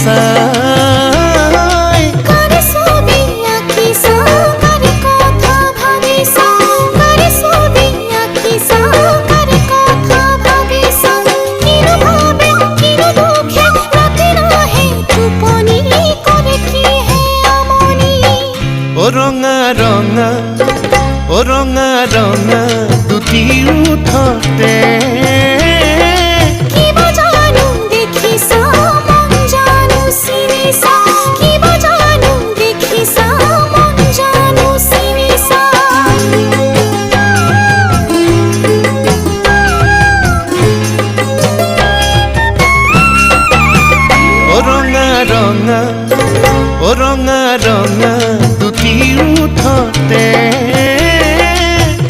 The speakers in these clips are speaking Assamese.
চাই কারে ছবি আঁকিছা কারে কথা ভাবিছা কারে ছবি আঁকিছা কারে কথা ভাবিছা কিনো ভাবে কিনো দুখে রাতে নাহে টোপনি করে কি হে আমনি ও ৰঙা ৰঙা ও ৰঙা ৰঙা দুটি উঠতে কিবা জানো দেখিছা মন জানো চিনিছা কিবা জানো দেখিছা মন জানো চিনিছা ও ৰঙা ৰঙা ও ৰঙা ৰঙা দুটি উঠতে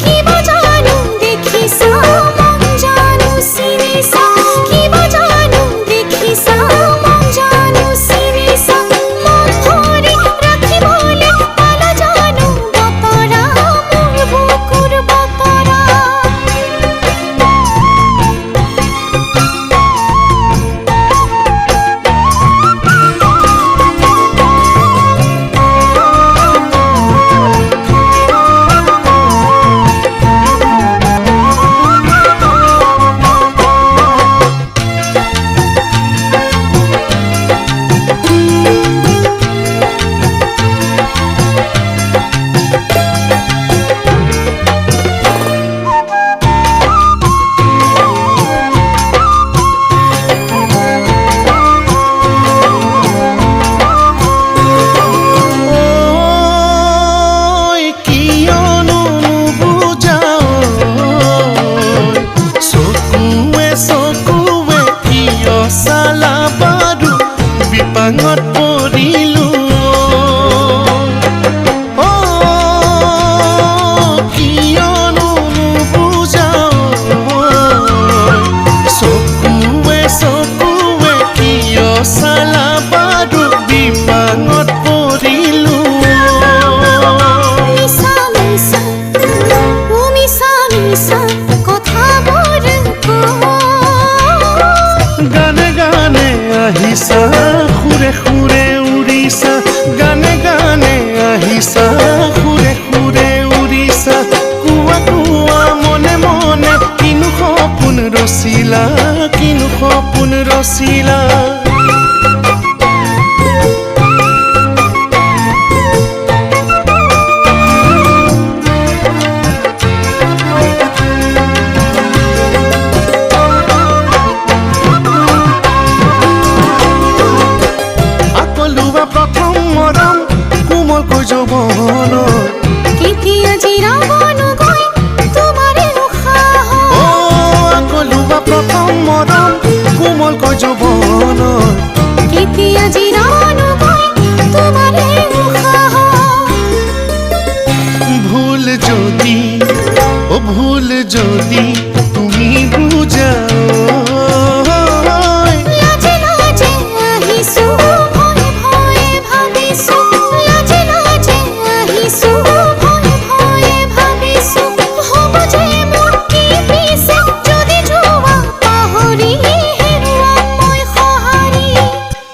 কিবা জানো দেখিছা মন জানো চিনিছা কিবা জানো দেখিছা মন জানো চিনিছা মন ধৰি ৰাখিবলে পালা জানো বতৰা মোৰ বুকুৰ বতৰা বিপাঙত পৰিলো ও কিয়নো নুবুজাও চকুৱে চকুৱে কিয় চালা বাৰু বিপাঙত পৰিলো মিছা মিছা ও মিছা মিছা কথাবোৰ গানে গানে আহিছা সুৰে সুৰে উৰিছা গানে গানে আহিছা সুৰে সুৰে উৰিছা কোৱা কোৱা মনে মনে কিনো সপোন ৰচিলা কিনো সপোন ৰচিলা যৌবন কেতিয়া জিৰাবন গৈ তোমাৰে উশাহ ও আকলুৱা প্ৰথম মৰম কোমলকৈ যৌবন কেতিয়া